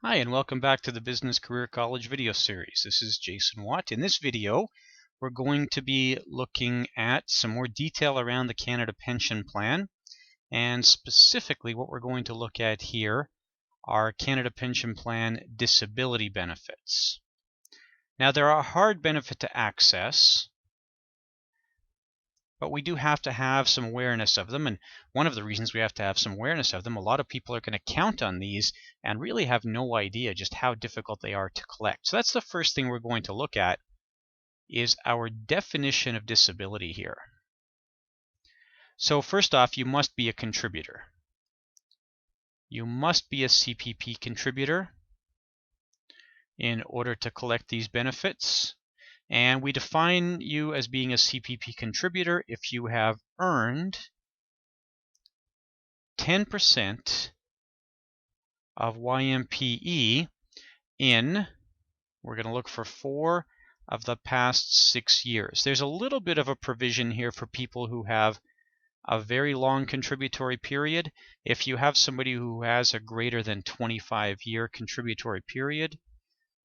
Hi, and welcome back to the Business Career College video series. This is Jason Watt. In this video, we're going to be looking at some more detail around the Canada Pension Plan. And specifically, what we're going to look at here are Canada Pension Plan disability benefits. Now, they're a hard benefit to access, but we do have to have some awareness of them. And one of the reasons we have to have some awareness of them, a lot of people are going to count on these and really have no idea just how difficult they are to collect. So that's the first thing we're going to look at, is our definition of disability here. So first off, you must be a contributor. You must be a CPP contributor in order to collect these benefits. And we define you as being a CPP contributor if you have earned 10% of YMPE in, we're going to look for 4 of the past 6 years. There's a little bit of a provision here for people who have a very long contributory period. If you have somebody who has a greater than 25-year contributory period,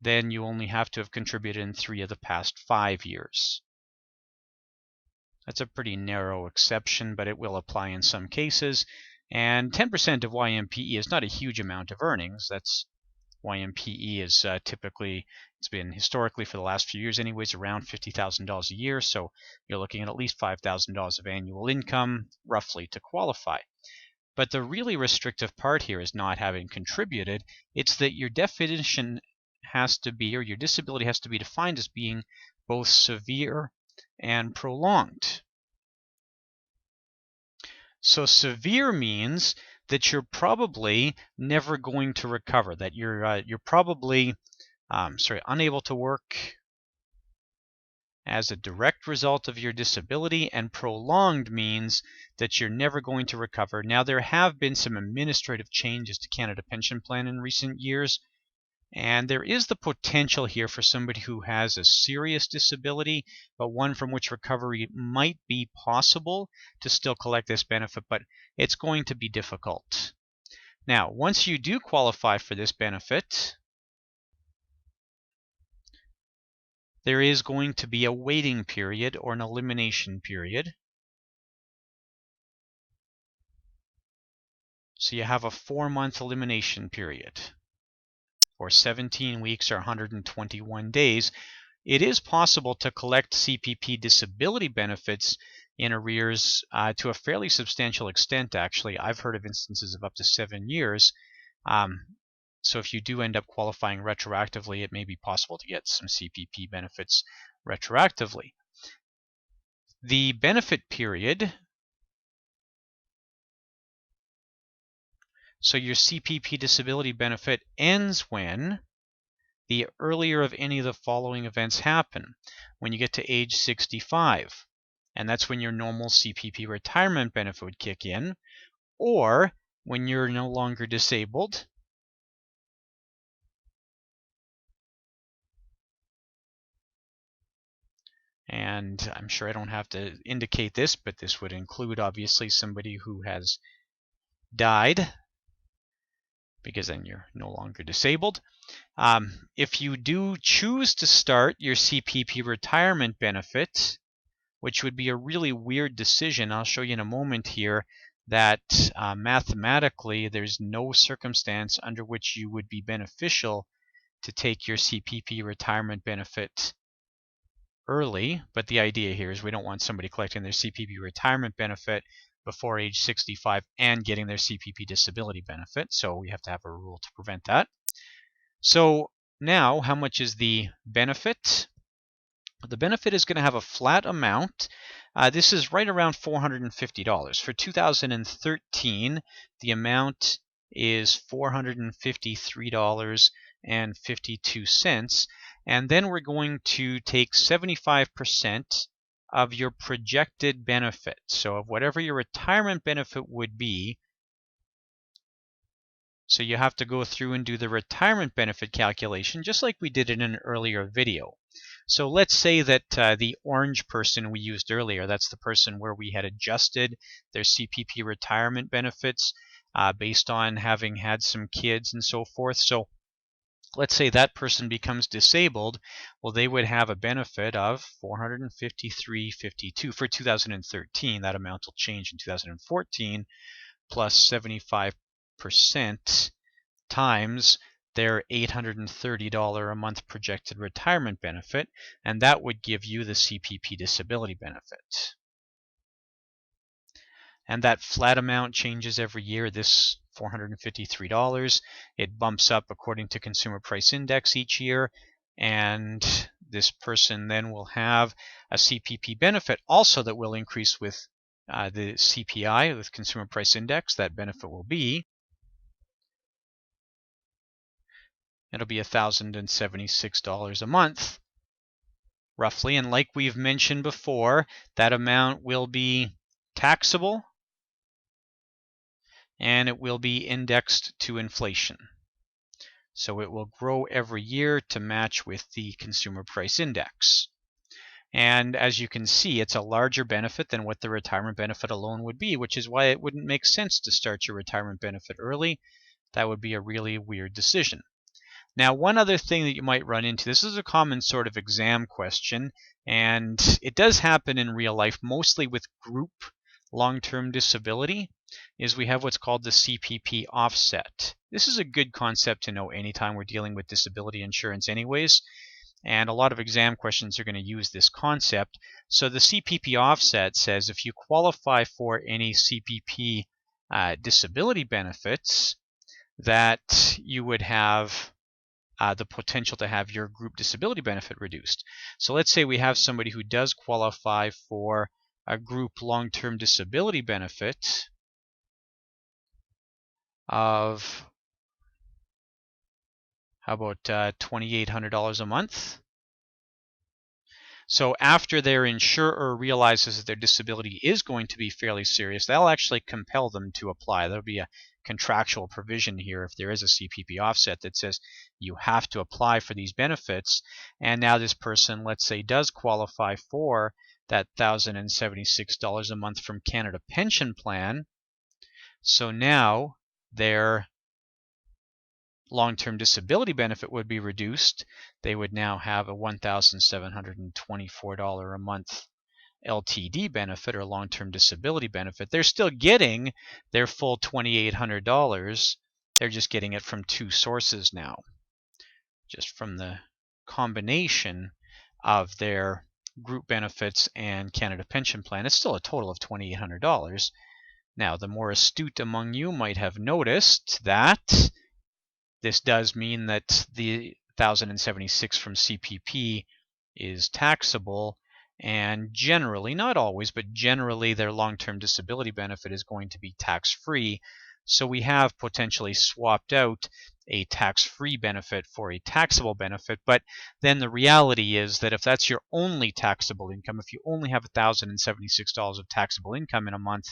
then you only have to have contributed in 3 of the past 5 years. That's a pretty narrow exception, but it will apply in some cases. And 10% of YMPE is not a huge amount of earnings. That's YMPE is typically, it's been historically for the last few years anyways, around $50,000 a year. So you're looking at least $5,000 of annual income, roughly, to qualify. But the really restrictive part here is not having contributed. It's that your definition has to be, or your disability has to be defined as being both severe and prolonged. So severe means that you're probably never going to recover, that you're probably unable to work as a direct result of your disability, and prolonged means that you're never going to recover. Now, there have been some administrative changes to Canada Pension Plan in recent years, and there is the potential here for somebody who has a serious disability, but one from which recovery might be possible, to still collect this benefit, but it's going to be difficult. Now, once you do qualify for this benefit, there is going to be a waiting period or an elimination period. So you have a 4-month elimination period, or 17 weeks or 121 days. It is possible to collect CPP disability benefits in arrears to a fairly substantial extent, actually. I've heard of instances of up to 7 years. So if you do end up qualifying retroactively, it may be possible to get some CPP benefits retroactively. The benefit period, so your CPP disability benefit ends when the earlier of any of the following events happen. When you get to age 65, and that's when your normal CPP retirement benefit would kick in, or when you're no longer disabled, and I'm sure I don't have to indicate this, but this would include obviously somebody who has died, because then you're no longer disabled. If you do choose to start your CPP retirement benefit, which would be a really weird decision, I'll show you in a moment here, that mathematically there's no circumstance under which you would be beneficial to take your CPP retirement benefit early. But the idea here is we don't want somebody collecting their CPP retirement benefit before age 65 and getting their CPP disability benefit. So we have to have a rule to prevent that. So now, how much is the benefit? The benefit is going to have a flat amount. This is right around $450. For 2013, the amount is $453.52. And then we're going to take 75% of your projected benefit. So of whatever your retirement benefit would be, so you have to go through and do the retirement benefit calculation, just like we did in an earlier video. So let's say that the orange person we used earlier, that's the person where we had adjusted their CPP retirement benefits based on having had some kids and so forth. So let's say that person becomes disabled, well, they would have a benefit of $453.52 for 2013. That amount will change in 2014, plus 75% times their $830 a month projected retirement benefit, and that would give you the CPP disability benefit. And that flat amount changes every year. This $453, it bumps up according to Consumer Price Index each year, and this person then will have a CPP benefit also that will increase with the CPI, with Consumer Price Index. That benefit will be, it'll be $1,076 a month, roughly. And like we've mentioned before, that amount will be taxable, and it will be indexed to inflation. So it will grow every year to match with the Consumer Price Index. And as you can see, it's a larger benefit than what the retirement benefit alone would be, which is why it wouldn't make sense to start your retirement benefit early. That would be a really weird decision. Now, one other thing that you might run into, this is a common sort of exam question, and it does happen in real life, mostly with group long-term disability, is we have what's called the CPP offset. This is a good concept to know anytime we're dealing with disability insurance anyways, and a lot of exam questions are going to use this concept. So the CPP offset says if you qualify for any CPP disability benefits, that you would have the potential to have your group disability benefit reduced. So let's say we have somebody who does qualify for a group long-term disability benefit of, how about $2,800 a month? So after their insurer realizes that their disability is going to be fairly serious, they'll actually compel them to apply. There'll be a contractual provision here if there is a CPP offset that says you have to apply for these benefits. And now this person, let's say, does qualify for that $1,076 a month from Canada Pension Plan. So now their long-term disability benefit would be reduced. They would now have a $1,724 a month LTD benefit, or long-term disability benefit. They're still getting their full $2,800. They're just getting it from two sources now, just from the combination of their group benefits and Canada Pension Plan. It's still a total of $2,800. Now, the more astute among you might have noticed that this does mean that the $1,076 from CPP is taxable, and generally, not always, but generally their long-term disability benefit is going to be tax-free. So we have potentially swapped out a tax-free benefit for a taxable benefit, but then the reality is that if that's your only taxable income, if you only have $1,076 of taxable income in a month,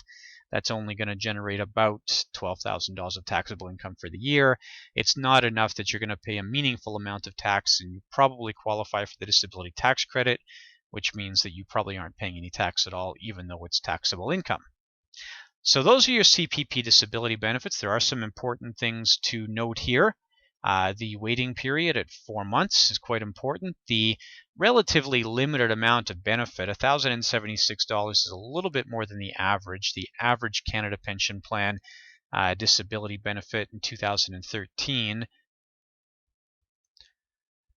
that's only going to generate about $12,000 of taxable income for the year. It's not enough that you're going to pay a meaningful amount of tax, and you probably qualify for the disability tax credit, which means that you probably aren't paying any tax at all, even though it's taxable income. So those are your CPP disability benefits. There are some important things to note here. The waiting period at 4 months is quite important. The relatively limited amount of benefit, $1,076, is a little bit more than the average. The average Canada Pension Plan disability benefit in 2013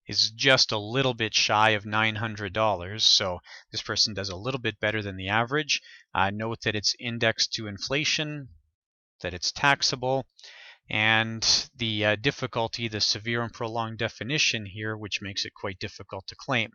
is just a little bit shy of $900. So this person does a little bit better than the average. Note that it's indexed to inflation, that it's taxable, and the difficulty, the severe and prolonged definition here, which makes it quite difficult to claim.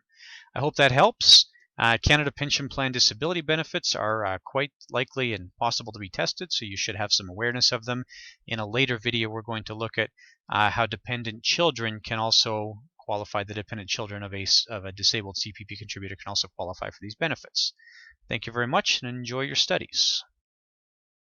I hope that helps. Canada Pension Plan disability benefits are quite likely and possible to be tested, so you should have some awareness of them. In a later video, we're going to look at how dependent children can also qualify. The dependent children of a disabled CPP contributor can also qualify for these benefits. Thank you very much, and enjoy your studies.